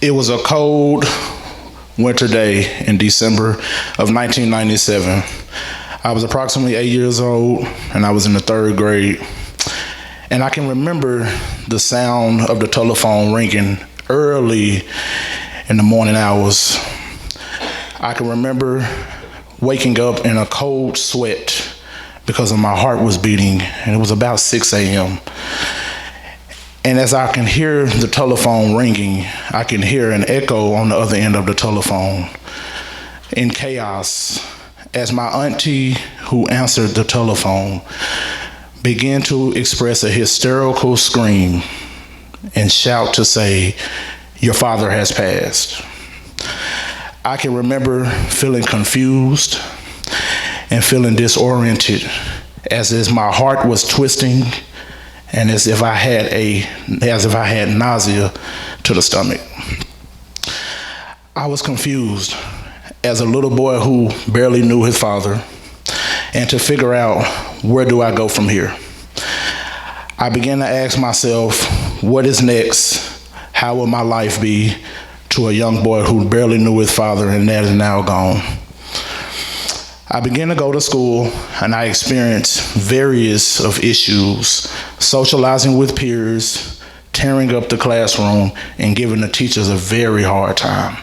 It was a cold winter day in December of 1997. I was approximately 8 years old, and I was in the third grade. And I can remember the sound of the telephone ringing early in the morning hours. I can remember waking up in a cold sweat because of my heart was beating, and it was about 6 a.m. And as I can hear the telephone ringing, I can hear an echo on the other end of the telephone in chaos as my auntie who answered the telephone began to express a hysterical scream and shout to say, "Your father has passed." I can remember feeling confused and feeling disoriented as if my heart was twisting and as if I had nausea to the stomach. I was confused as a little boy who barely knew his father, and to figure out, where do I go from here? I began to ask myself, what is next? How will my life be to a young boy who barely knew his father and that is now gone? I began to go to school, and I experienced various of issues, socializing with peers, tearing up the classroom, and giving the teachers a very hard time.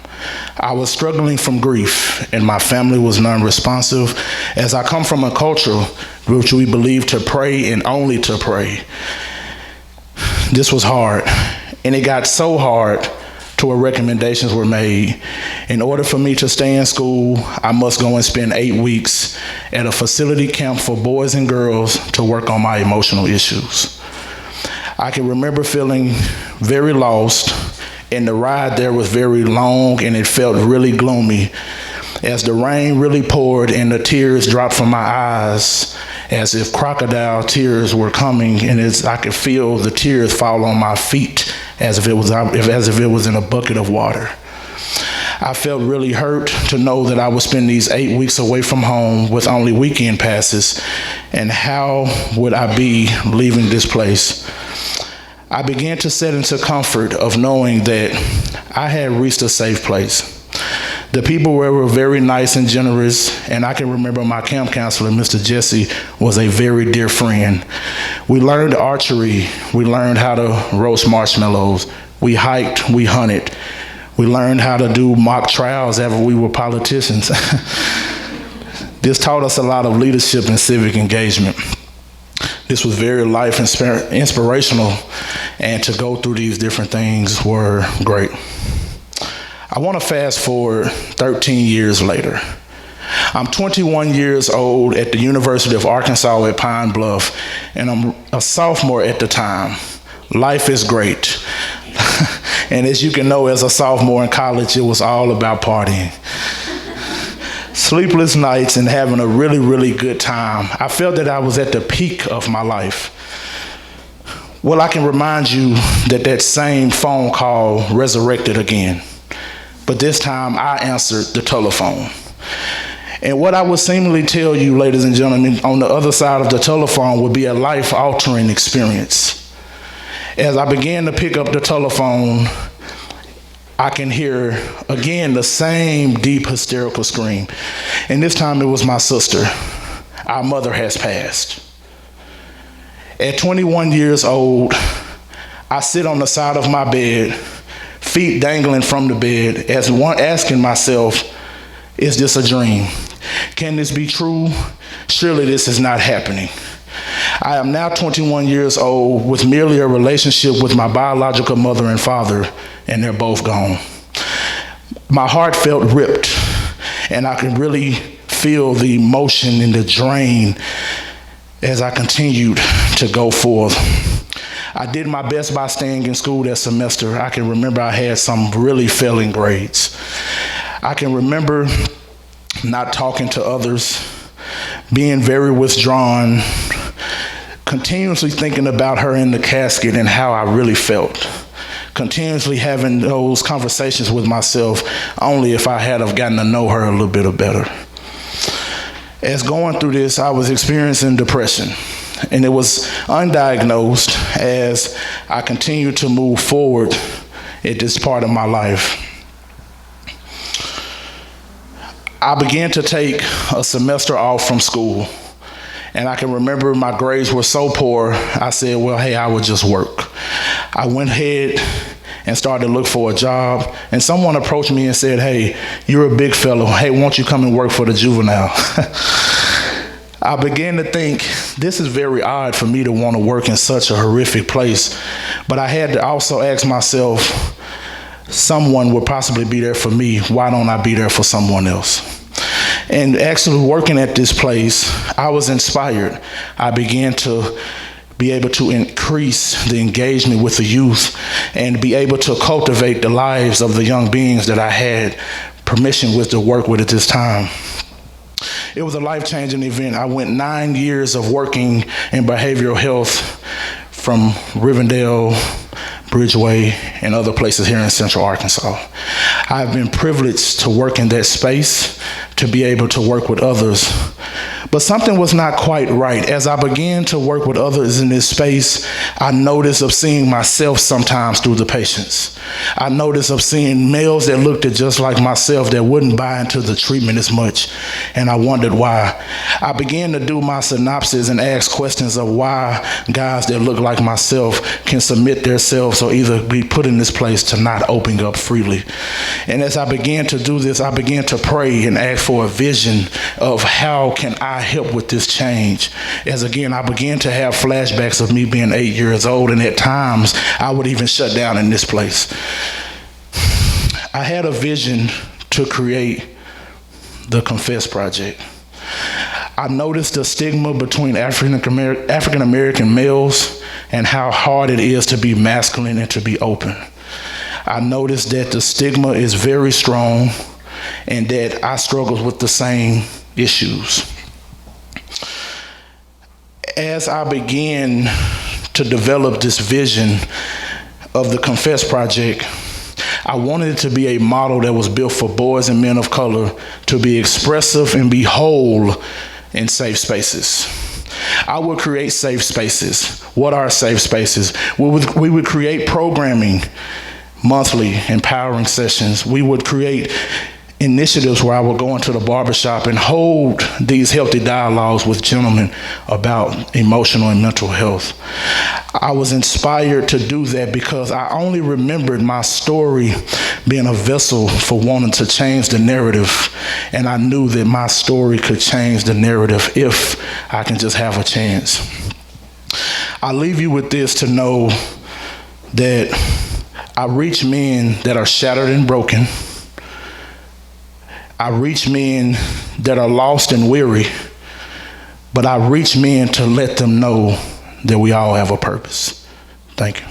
I was struggling from grief, and my family was non-responsive, as I come from a culture which we believe to pray and only to pray. This was hard, and it got so hard to where recommendations were made. In order for me to stay in school, I must go and spend 8 weeks at a facility camp for boys and girls to work on my emotional issues. I can remember feeling very lost, and the ride there was very long, and it felt really gloomy as the rain really poured and the tears dropped from my eyes as if crocodile tears were coming, and I could feel the tears fall on my feet as if it was in a bucket of water. I felt really hurt to know that I would spend these 8 weeks away from home with only weekend passes, and how would I be leaving this place? I began to set into comfort of knowing that I had reached a safe place. The people were very nice and generous, and I can remember my camp counselor, Mr. Jesse, was a very dear friend. We learned archery. We learned how to roast marshmallows. We hiked, we hunted. We learned how to do mock trials after we were politicians. This taught us a lot of leadership and civic engagement. This was very life inspirational, and to go through these different things were great. I want to fast forward 13 years later. I'm 21 years old at the University of Arkansas at Pine Bluff, and I'm a sophomore at the time. Life is great. And as you can know, as a sophomore in college, it was all about partying. Sleepless nights and having a really, really good time. I felt that I was at the peak of my life. Well, I can remind you that that same phone call resurrected again. But this time I answered the telephone. And what I would seemingly tell you, ladies and gentlemen, on the other side of the telephone would be a life-altering experience. As I began to pick up the telephone, I can hear again the same deep hysterical scream. And this time it was my sister. Our mother has passed. At 21 years old, I sit on the side of my bed, feet dangling from the bed, asking myself, is this a dream? Can this be true? Surely this is not happening. I am now 21 years old with merely a relationship with my biological mother and father, and they're both gone. My heart felt ripped, and I could really feel the emotion and the drain as I continued to go forth. I did my best by staying in school that semester. I can remember I had some really failing grades. I can remember not talking to others, being very withdrawn, continuously thinking about her in the casket and how I really felt. Continuously having those conversations with myself, only if I had have gotten to know her a little bit better. As going through this, I was experiencing depression, and it was undiagnosed as I continued to move forward at this part of my life. I began to take a semester off from school. And I can remember my grades were so poor, I said, well, hey, I would just work. I went ahead and started to look for a job. And someone approached me and said, hey, you're a big fellow. Hey, won't you come and work for the juvenile? I began to think, this is very odd for me to want to work in such a horrific place. But I had to also ask myself, someone would possibly be there for me. Why don't I be there for someone else? And actually working at this place, I was inspired. I began to be able to increase the engagement with the youth and be able to cultivate the lives of the young beings that I had permission with to work with at this time. It was a life-changing event. I went 9 years of working in behavioral health from Rivendell, Bridgeway, and other places here in Central Arkansas. I've been privileged to work in that space, to be able to work with others. But something was not quite right. As I began to work with others in this space, I noticed of seeing myself sometimes through the patients. I noticed of seeing males that looked just like myself that wouldn't buy into the treatment as much. And I wondered why. I began to do my synopsis and ask questions of why guys that look like myself can submit themselves or either be put in this place to not open up freely. And as I began to do this, I began to pray and ask for a vision of how can I help with this change. As again, I began to have flashbacks of me being 8 years old, and at times I would even shut down in this place. I had a vision to create the Confess Project. I noticed the stigma between African American males and how hard it is to be masculine and to be open. I noticed that the stigma is very strong and that I struggle with the same issues. As I began to develop this vision of the Confess Project, I wanted it to be a model that was built for boys and men of color to be expressive and be whole in safe spaces. I would create safe spaces. What are safe spaces? We would create programming, monthly empowering sessions. We would create initiatives where I would go into the barbershop and hold these healthy dialogues with gentlemen about emotional and mental health. I was inspired to do that because I only remembered my story being a vessel for wanting to change the narrative, and I knew that my story could change the narrative if I can just have a chance. I leave you with this to know that I reach men that are shattered and broken. I reach men that are lost and weary, but I reach men to let them know that we all have a purpose. Thank you.